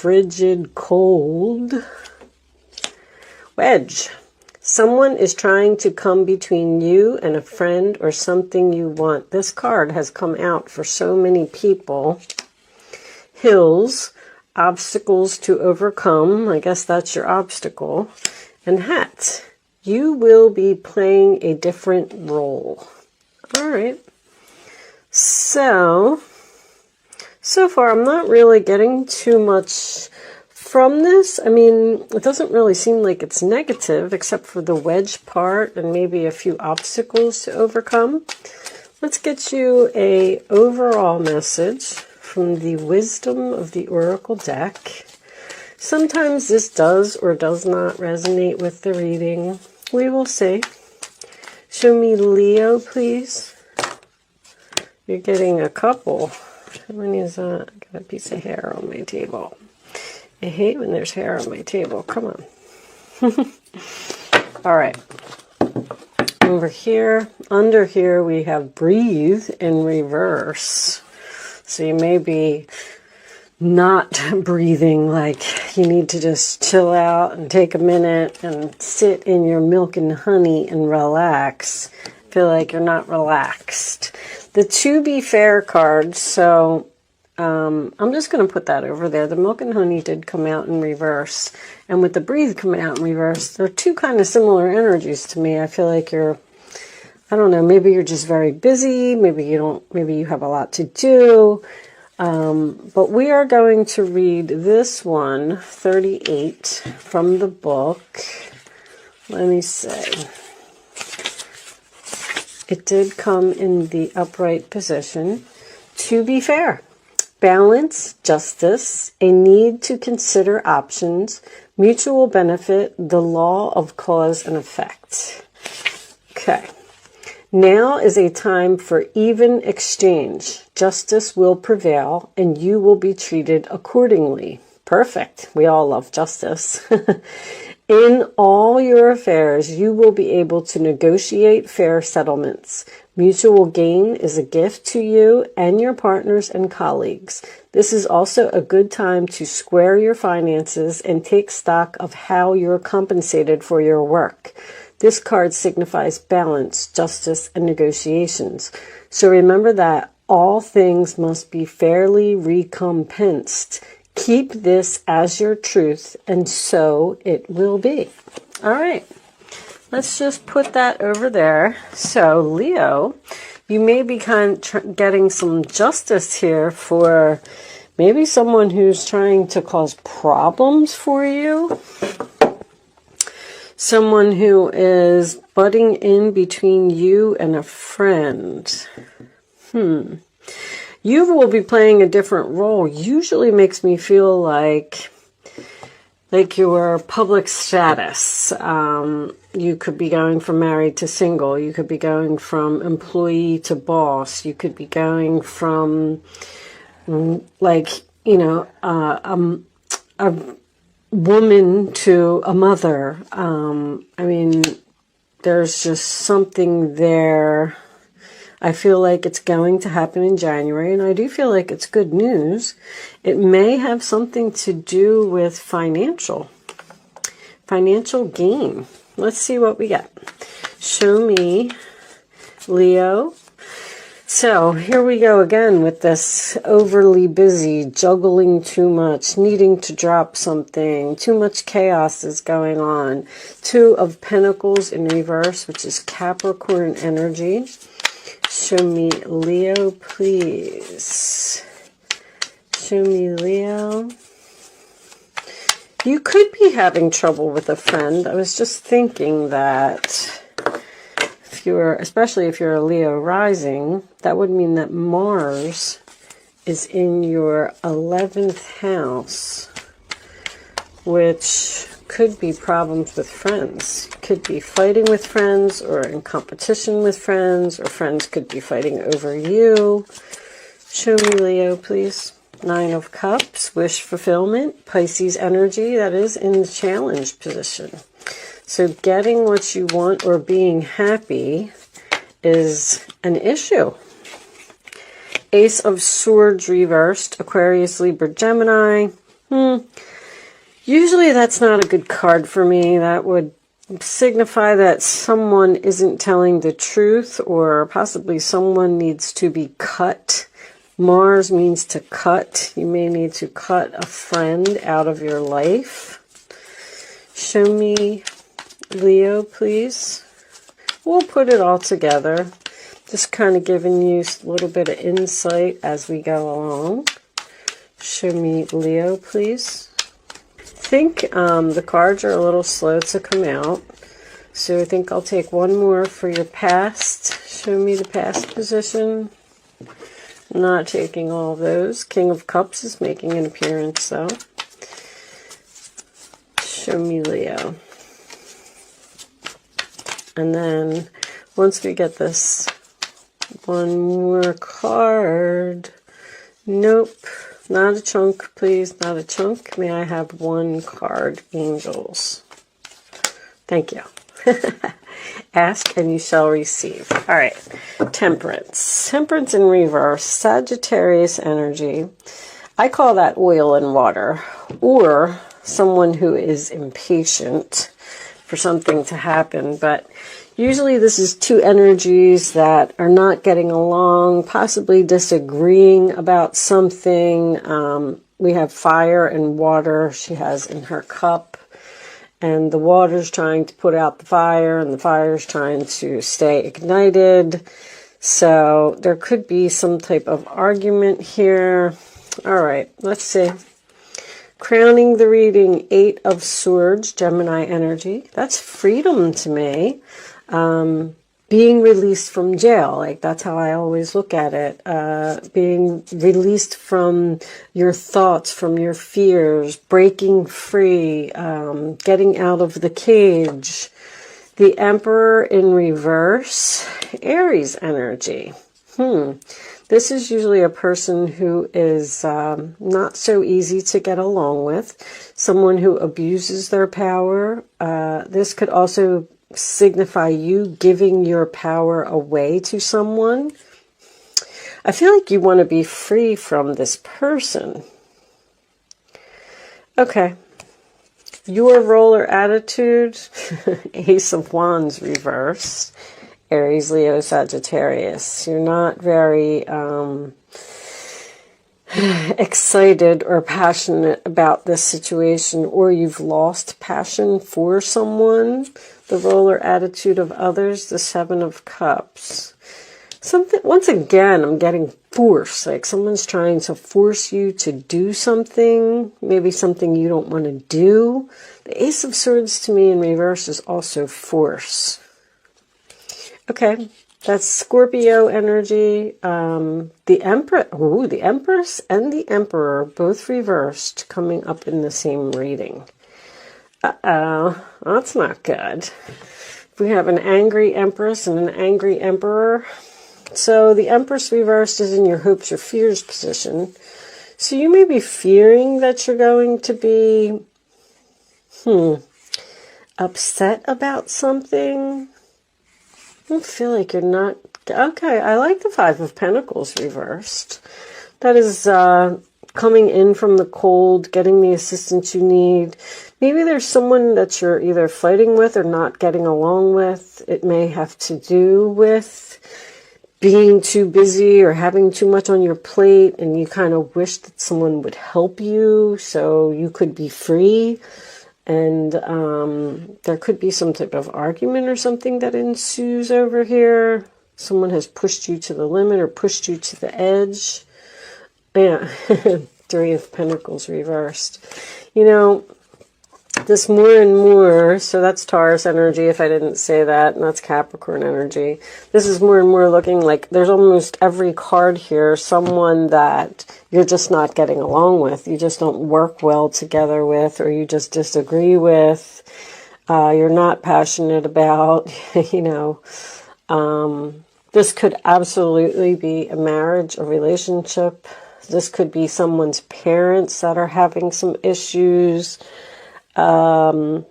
frigid cold. Wedge. Someone is trying to come between you and a friend or something you want. This card has come out for so many people. Hills. Obstacles to overcome. I guess that's your obstacle. And hat. You will be playing a different role. All right. So far I'm not really getting too much from this. I mean, it doesn't really seem like it's negative except for the wedge part and maybe a few obstacles to overcome. Let's get you a overall message from the Wisdom of the Oracle deck. Sometimes this does or does not resonate with the reading. We will see. Show me Leo, please. You're getting a couple. How many is that? I got a piece of hair on my table. I hate when there's hair on my table. Come on. All right. Over here, under here, we have breathe in reverse. So you may be not breathing, like you need to just chill out and take a minute and sit in your milk and honey and relax. Feel like you're not relaxed. The to be fair cards, so I'm just going to put that over there. The milk and honey did come out in reverse. And with the breathe coming out in reverse, they're two kind of similar energies to me. I feel like you're, I don't know, maybe you're just very busy. Maybe you have a lot to do. But we are going to read this one, 38, from the book. Let me see. It did come in the upright position. To be fair. Balance, justice, a need to consider options, mutual benefit, the law of cause and effect. Okay. Now is a time for even exchange. Justice will prevail and you will be treated accordingly. Perfect. We all love justice. In all your affairs, you will be able to negotiate fair settlements. Mutual gain is a gift to you and your partners and colleagues. This is also a good time to square your finances and take stock of how you're compensated for your work. This card signifies balance, justice, and negotiations. So remember that all things must be fairly recompensed. Keep this as your truth, and so it will be. All right. Let's just put that over there. So, Leo, you may be getting some justice here for maybe someone who's trying to cause problems for you. Someone who is butting in between you and a friend. You will be playing a different role. Usually makes me feel like your public status. You could be going from married to single. You could be going from employee to boss. You could be going from, a woman to a mother. I mean, there's just something there. I feel like it's going to happen in January, and I do feel like it's good news. It may have something to do with financial gain. Let's see what we get. Show me, Leo. So here we go again with this overly busy, juggling too much, needing to drop something. Too much chaos is going on. 2 of Pentacles in reverse, which is Capricorn energy. Show me Leo, please. Show me Leo. You could be having trouble with a friend. I was just thinking that especially if you're a Leo rising, that would mean that Mars is in your 11th house, which could be problems with friends. Could be fighting with friends or in competition with friends, or friends could be fighting over you. Show me Leo, please. 9 of Cups, wish fulfillment, Pisces energy, that is in the challenge position. So getting what you want or being happy is an issue. Ace of Swords reversed, Aquarius, Libra, Gemini. Usually that's not a good card for me. That would signify that someone isn't telling the truth, or possibly someone needs to be cut. Mars means to cut. You may need to cut a friend out of your life. Show me Leo, please. We'll put it all together. Just kind of giving you a little bit of insight as we go along. Show me Leo, please. I think the cards are a little slow to come out. So I think I'll take one more for your past. Show me the past position. Not taking all those. King of Cups is making an appearance, though. Show me Leo. And then once we get this, one more card. Nope. Not a chunk, please. Not a chunk. May I have one card, angels? Thank you. Ask and you shall receive. All right. Temperance. Temperance in reverse. Sagittarius energy. I call that oil and water, or someone who is impatient for something to happen. But usually this is two energies that are not getting along, possibly disagreeing about something. We have fire and water she has in her cup. And the water's trying to put out the fire, and the fire's trying to stay ignited. So there could be some type of argument here. All right, let's see. Crowning the reading, 8 of Swords, Gemini energy. That's freedom to me. Being released from jail, like that's how I always look at it. Being released from your thoughts, from your fears, breaking free, getting out of the cage. The Emperor in reverse, Aries energy. This is usually a person who is not so easy to get along with, someone who abuses their power. This could also signify you giving your power away to someone. I feel like you want to be free from this person. Okay. Your role or attitude, Ace of Wands reverse, Aries, Leo, Sagittarius. You're not very excited or passionate about this situation, or you've lost passion for someone. The role or attitude of others, the 7 of Cups. Something, once again, I'm getting force, like someone's trying to force you to do something, maybe something you don't want to do. The Ace of Swords to me in reverse is also force. Okay, that's Scorpio energy. The Empress and the Emperor, both reversed, coming up in the same reading. Uh-oh, that's not good. We have an angry Empress and an angry Emperor. So the Empress reversed is in your hopes or fears position. So you may be fearing that you're going to be upset about something. I don't feel like you're not. Okay, I like the 5 of Pentacles reversed. That is coming in from the cold, getting the assistance you need. Maybe there's someone that you're either fighting with or not getting along with. It may have to do with being too busy or having too much on your plate, and you kind of wish that someone would help you so you could be free. And there could be some type of argument or something that ensues over here. Someone has pushed you to the limit or pushed you to the edge. Yeah, 3 of Pentacles reversed. You know, this more and more, so that's Taurus energy if I didn't say that, and that's Capricorn energy. This is more and more looking like there's almost every card here, someone that you're just not getting along with. You just don't work well together with, or you just disagree with. You're not passionate about, you know. This could absolutely be a marriage, a relationship. This could be someone's parents that are having some issues. Okay,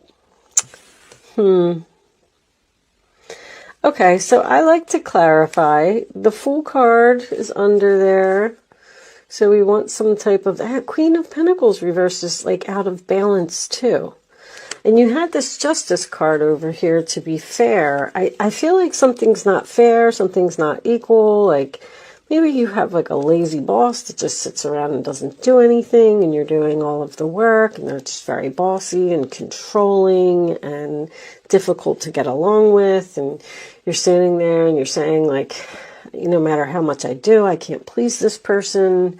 so I like to clarify. The Fool card is under there. So we want some type of, Queen of Pentacles reversed is like out of balance too. And you had this Justice card over here to be fair. I feel like something's not fair, something's not equal. Like maybe you have like a lazy boss that just sits around and doesn't do anything, and you're doing all of the work, and they're just very bossy and controlling and difficult to get along with. And you're standing there and you're saying like, no matter how much I do, I can't please this person.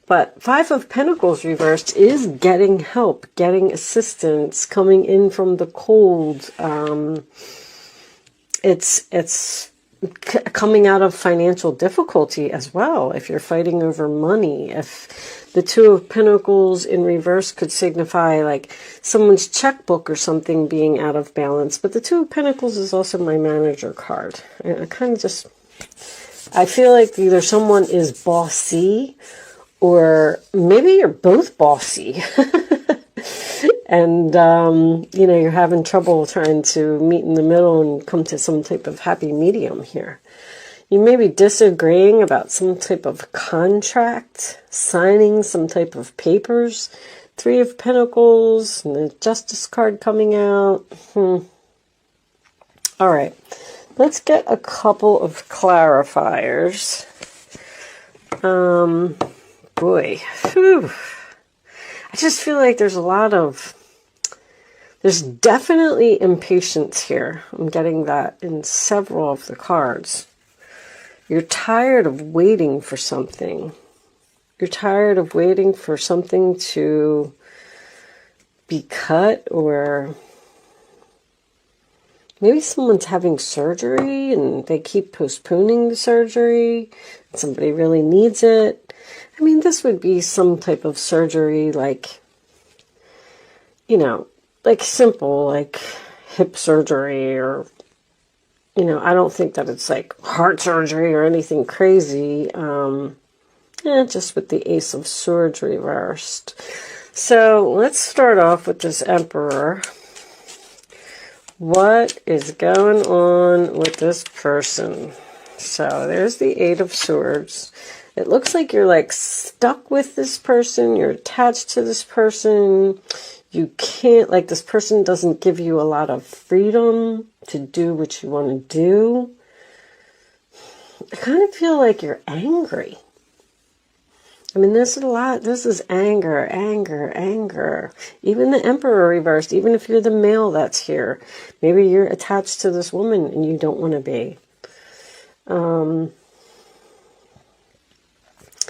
But Five of Pentacles reversed is getting help, getting assistance, coming in from the cold. It's coming out of financial difficulty as well. If you're fighting over money, if the Two of Pentacles in reverse could signify like someone's checkbook or something being out of balance. But the Two of Pentacles is also my manager card. I kind of just, I feel like either someone is bossy, or maybe you're both bossy and, you're having trouble trying to meet in the middle and come to some type of happy medium here. You may be disagreeing about some type of contract, signing some type of papers. Three of Pentacles and the Justice card coming out. All right, let's get a couple of clarifiers. Boy, whew. I just feel like there's definitely impatience here. I'm getting that in several of the cards. You're tired of waiting for something. You're tired of waiting for something to be cut, or maybe someone's having surgery and they keep postponing the surgery. Somebody really needs it. I mean, this would be some type of surgery like, like simple, like hip surgery, or, I don't think that it's like heart surgery or anything crazy. Just with the Ace of Swords reversed. So let's start off with this Emperor. What is going on with this person? So there's the Eight of Swords. It looks like you're like stuck with this person. You're attached to this person. You can't, like, this person doesn't give you a lot of freedom to do what you want to do. I kind of feel like you're angry. I mean, this is a lot. This is anger, anger, anger. Even the Emperor reversed, even if you're the male that's here. Maybe you're attached to this woman and you don't want to be.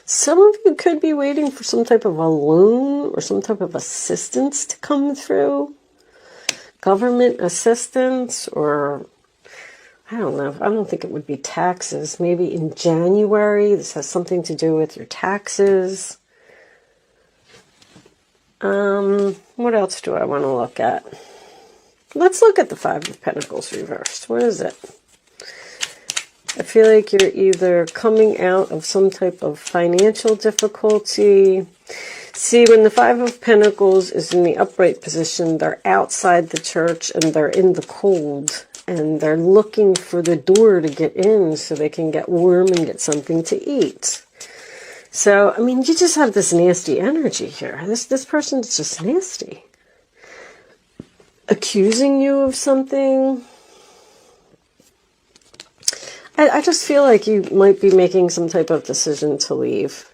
Some of you could be waiting for some type of a loan or some type of assistance to come through. Government assistance, or I don't know. I don't think it would be taxes. Maybe in January. This has something to do with your taxes. What else do I want to look at? Let's look at the Five of Pentacles reversed. What is it? I feel like you're either coming out of some type of financial difficulty. See, when the Five of Pentacles is in the upright position, they're outside the church and they're in the cold. And they're looking for the door to get in so they can get warm and get something to eat. So, I mean, you just have this nasty energy here. This person's just nasty. Accusing you of something. I just feel like you might be making some type of decision to leave.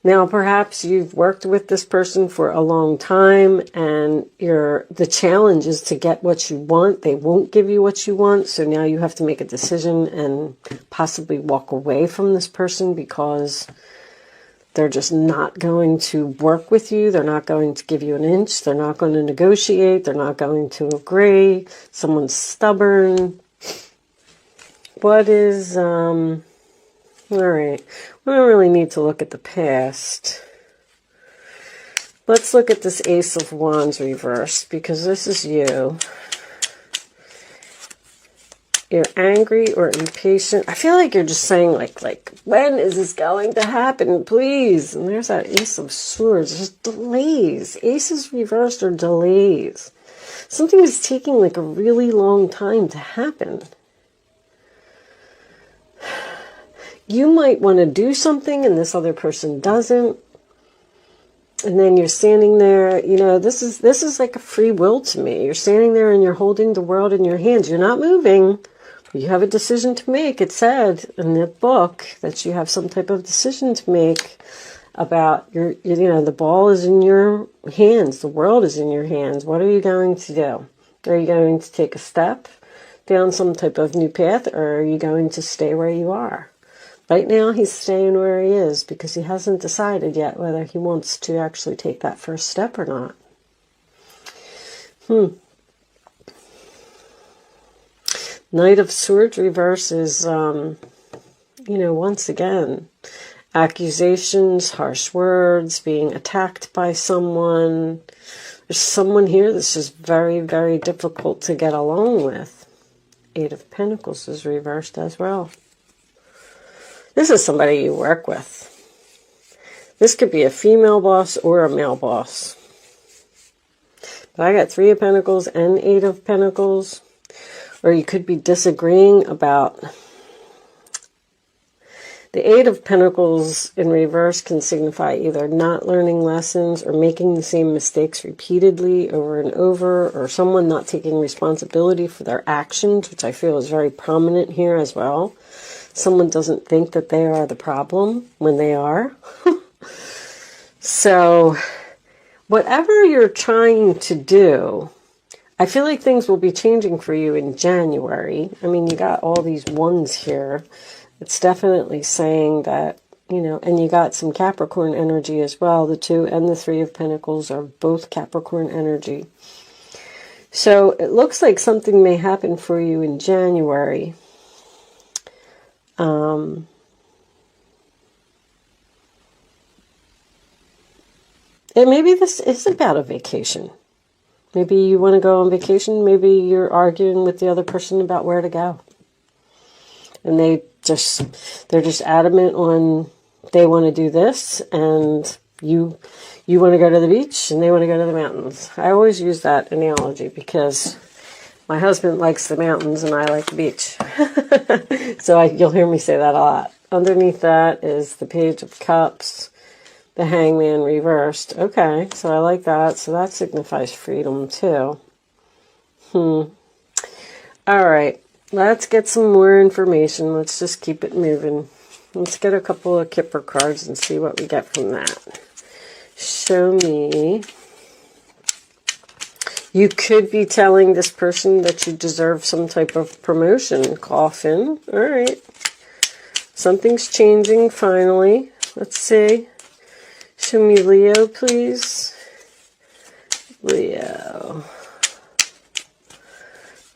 Now, perhaps you've worked with this person for a long time and the challenge is to get what you want. They won't give you what you want. So now you have to make a decision and possibly walk away from this person because they're just not going to work with you. They're not going to give you an inch. They're not going to negotiate. They're not going to agree. Someone's stubborn. What is, all right. We don't really need to look at the past. Let's look at this Ace of Wands reversed because this is you. You're angry or impatient. I feel like you're just saying like, when is this going to happen? Please. And there's that Ace of Swords. There's delays. Aces reversed are delays. Something is taking like a really long time to happen. You might want to do something and this other person doesn't. And then you're standing there, you know, this is like a free will to me. You're standing there and you're holding the world in your hands. You're not moving. You have a decision to make. It said in the book that you have some type of decision to make about you know, the ball is in your hands. The world is in your hands. What are you going to do? Are you going to take a step down some type of new path, or are you going to stay where you are? Right now, he's staying where he is because he hasn't decided yet whether he wants to actually take that first step or not. Knight of Swords reverse is, you know, once again, accusations, harsh words, being attacked by someone. There's someone here that's just very, very difficult to get along with. Eight of Pentacles is reversed as well. This is somebody you work with. This could be a female boss or a male boss. But I got Three of Pentacles and Eight of Pentacles. Or you could be disagreeing about... The Eight of Pentacles in reverse can signify either not learning lessons or making the same mistakes repeatedly over and over, or someone not taking responsibility for their actions, which I feel is very prominent here as well. Someone doesn't think that they are the problem when they are. So, whatever you're trying to do, I feel like things will be changing for you in January. I mean, you got all these ones here. It's definitely saying that, you know, and you got some Capricorn energy as well. The Two and the Three of Pentacles are both Capricorn energy. So, it looks like something may happen for you in January. And maybe this is about a vacation. Maybe you want to go on vacation. Maybe you're arguing with the other person about where to go. And they're just adamant on they want to do this, and you want to go to the beach and they want to go to the mountains. I always use that analogy because my husband likes the mountains and I like the beach. So you'll hear me say that a lot. Underneath that is the Page of Cups, the Hangman reversed. Okay, so I like that. So that signifies freedom too. All right, let's get some more information. Let's just keep it moving. Let's get a couple of Kipper cards and see what we get from that. Show me. You could be telling this person that you deserve some type of promotion. Coffin. All right. Something's changing finally. Let's see. Show me Leo, please. Leo.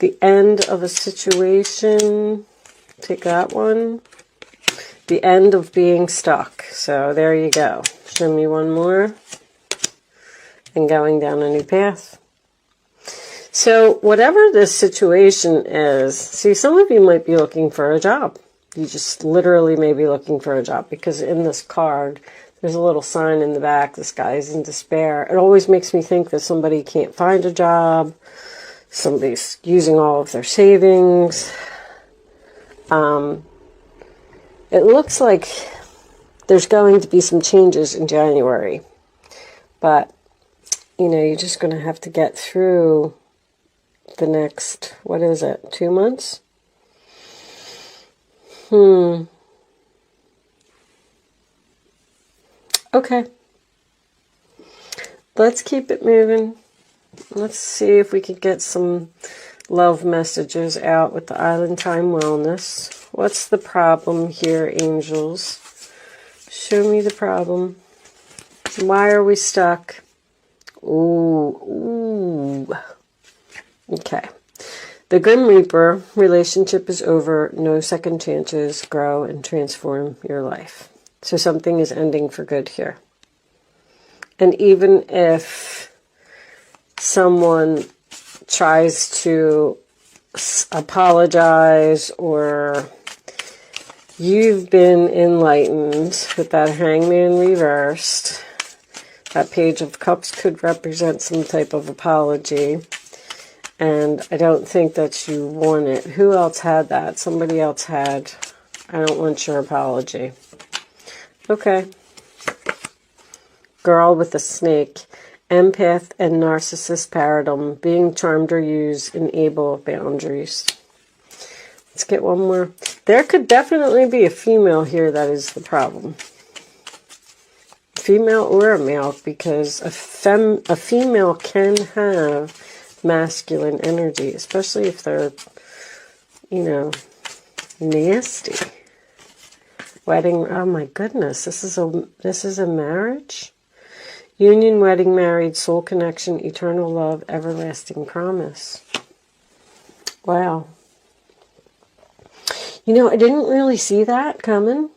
The end of a situation. Take that one. The end of being stuck. So there you go. Show me one more. And going down a new path. So whatever this situation is, see, some of you might be looking for a job. You just literally may be looking for a job because in this card, there's a little sign in the back. This guy is in despair. It always makes me think that somebody can't find a job. Somebody's using all of their savings. It looks like there's going to be some changes in January. But, you know, you're just going to have to get through the next, what is it, 2 months? Okay. Let's keep it moving. Let's see if we can get some love messages out with the Island Time Wellness. What's the problem here, angels? Show me the problem. Why are we stuck? Ooh. Okay. The Grim Reaper relationship is over. No second chances. Grow and transform your life. So something is ending for good here. And even if someone tries to apologize or you've been enlightened with that Hangman reversed, that Page of Cups could represent some type of apology. And I don't think that you want it. Who else had that? Somebody else had I don't want your apology. Okay. Girl with a snake. Empath and narcissist paradigm. Being charmed or used. Enable boundaries. Let's get one more. There could definitely be a female here that is the problem. Female or a male, because a female can have masculine energy, especially if they're, you know, nasty. Wedding, oh my goodness, this is a marriage? Union, wedding, married, soul connection, eternal love, everlasting promise. Wow. You know, I didn't really see that coming.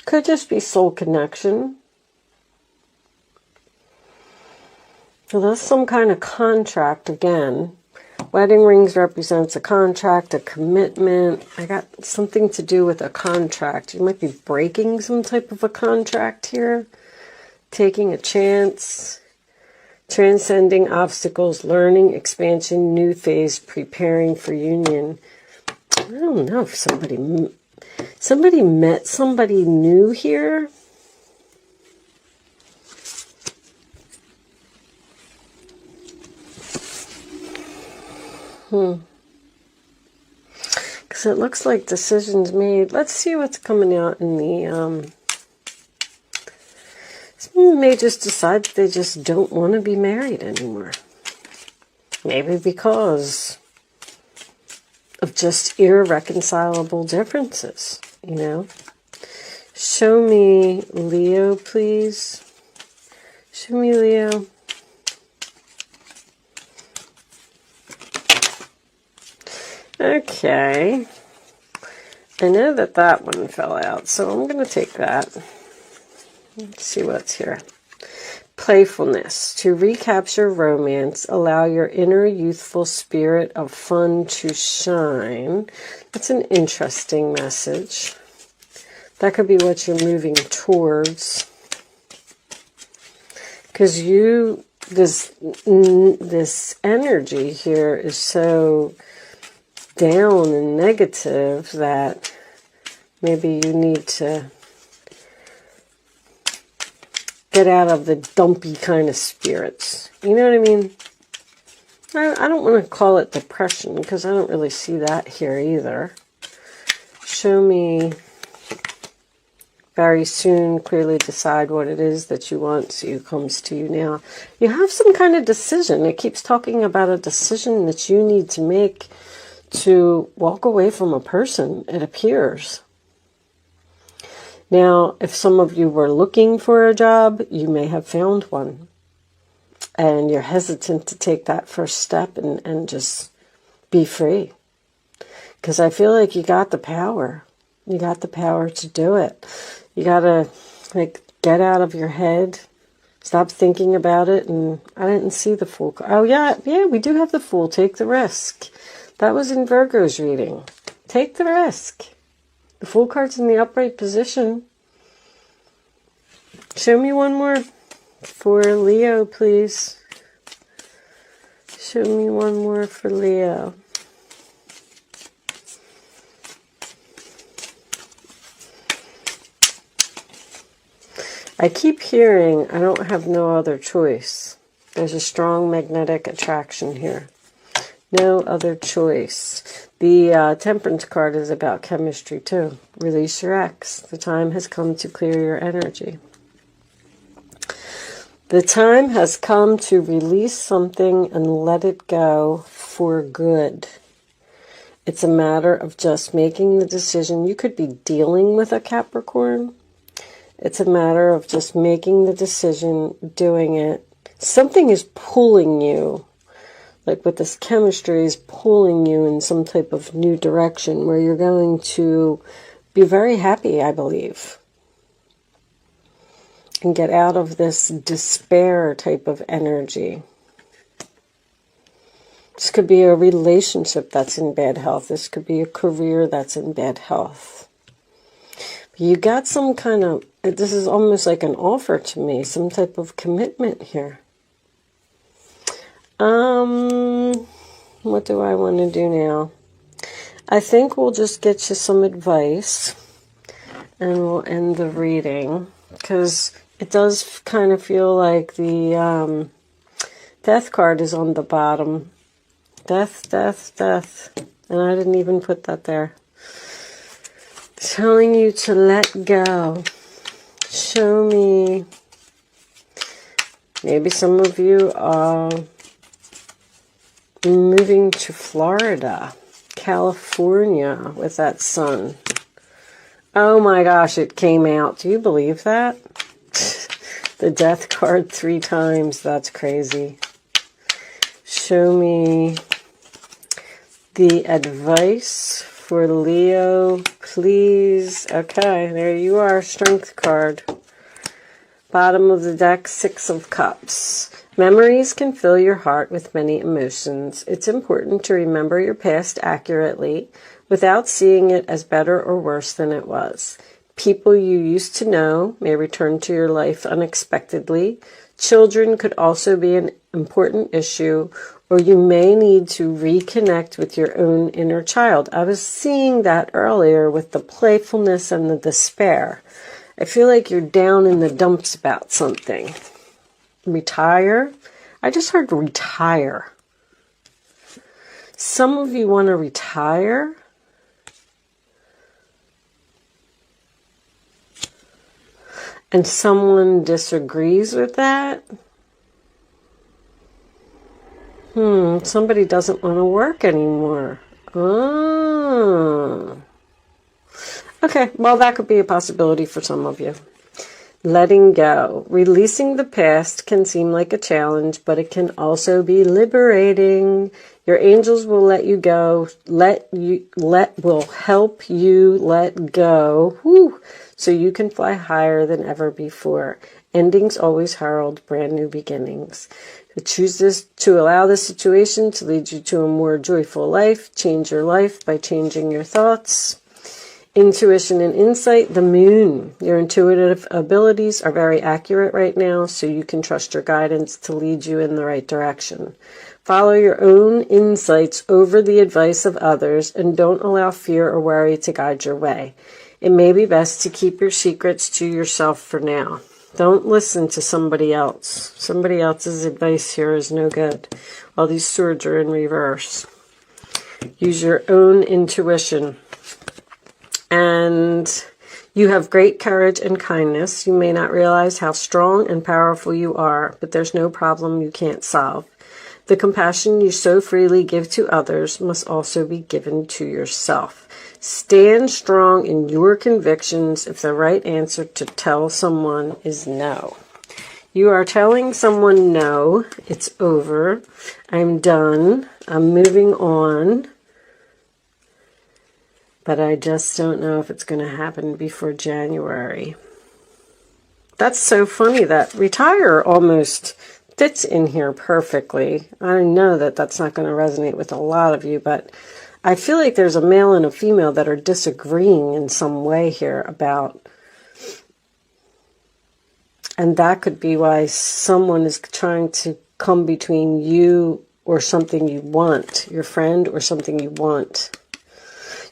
Could just be soul connection. So that's some kind of contract again. Wedding rings represents a contract, a commitment. I got something to do with a contract. You might be breaking some type of a contract here. Taking a chance. Transcending obstacles, learning, expansion, new phase, preparing for union. I don't know if somebody met somebody new here. Because it looks like decisions made. Let's see what's coming out in the... Someone may just decide that they just don't want to be married anymore. Maybe because of just irreconcilable differences, you know. Show me Leo, please. Show me Leo. Okay. I know that one fell out, so I'm going to take that. Let's see what's here. Playfulness. To recapture romance, allow your inner youthful spirit of fun to shine. That's an interesting message. That could be what you're moving towards. Because this energy here is so down and negative that maybe you need to get out of the dumpy kind of spirits. You know what I mean? I don't want to call it depression because I don't really see that here either. Show me very soon, clearly decide what it is that you want, so it comes to you now. You have some kind of decision. It keeps talking about a decision that you need to make to walk away from a person, it appears. Now, if some of you were looking for a job, you may have found one. And you're hesitant to take that first step and just be free. Because I feel like you got the power. You got the power to do it. You got to, get out of your head. Stop thinking about it. And I didn't see the Fool. Oh, yeah, we do have the Fool. Take the risk. That was in Virgo's reading. Take the risk. The Fool card's in the upright position. Show me one more for Leo, please. Show me one more for Leo. I keep hearing, I don't have no other choice. There's a strong magnetic attraction here. No other choice. The Temperance card is about chemistry too. Release your ex. The time has come to clear your energy. The time has come to release something and let it go for good. It's a matter of just making the decision. You could be dealing with a Capricorn. It's a matter of just making the decision, doing it. Something is pulling you. Like with this chemistry is pulling you in some type of new direction where you're going to be very happy, I believe. And get out of this despair type of energy. This could be a relationship that's in bad health. This could be a career that's in bad health. You got some kind of, this is almost like an offer to me, some type of commitment here. What do I want to do now? I think we'll just get you some advice and we'll end the reading, because it does kind of feel like the death card is on the bottom. Death, death, death. And I didn't even put that there. Telling you to let go. Show me. Maybe some of you are moving to Florida, California with that sun. Oh my gosh, it came out. Do you believe that? The death card 3 times. That's crazy. Show me the advice for Leo, please. Okay, there you are. Strength card. Bottom of the deck, 6 of Cups. Memories can fill your heart with many emotions. It's important to remember your past accurately without seeing it as better or worse than it was. People you used to know may return to your life unexpectedly. Children could also be an important issue, or you may need to reconnect with your own inner child. I was seeing that earlier with the playfulness and the despair. I feel like you're down in the dumps about something. Retire? I just heard retire. Some of you want to retire. And someone disagrees with that. Somebody doesn't want to work anymore. Oh. Okay, well, that could be a possibility for some of you. Letting go. Releasing the past can seem like a challenge, but it can also be liberating. Your angels will let you go. Will help you let go. Whew, so you can fly higher than ever before. Endings always herald brand new beginnings. Choose to allow this situation to lead you to a more joyful life. Change your life by changing your thoughts. Intuition and insight, the moon. Your intuitive abilities are very accurate right now, so you can trust your guidance to lead you in the right direction. Follow your own insights over the advice of others, and don't allow fear or worry to guide your way. It may be best to keep your secrets to yourself for now. Don't listen to somebody else. Somebody else's advice here is no good. All these swords are in reverse. Use your own intuition. And you have great courage and kindness. You may not realize how strong and powerful you are, but there's no problem you can't solve. The compassion you so freely give to others must also be given to yourself. Stand strong in your convictions if the right answer to tell someone is no. You are telling someone no, it's over, I'm done, I'm moving on. But I just don't know if it's going to happen before January. That's so funny that retire almost fits in here perfectly. I know that that's not going to resonate with a lot of you, but I feel like there's a male and a female that are disagreeing in some way here about, and that could be why someone is trying to come between you or something you want, your friend or something you want.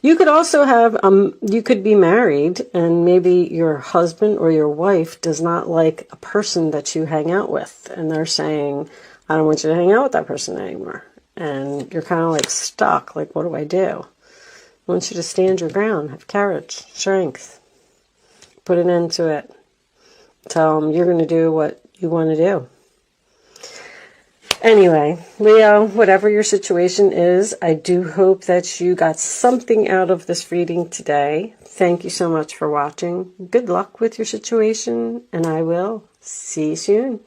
You could also have, you could be married and maybe your husband or your wife does not like a person that you hang out with. And they're saying, I don't want you to hang out with that person anymore. And you're kind of like stuck. Like, what do I do? I want you to stand your ground, have courage, strength. Put an end to it. Tell them you're going to do what you want to do. Anyway, Leo, whatever your situation is, I do hope that you got something out of this reading today. Thank you so much for watching. Good luck with your situation, and I will see you soon.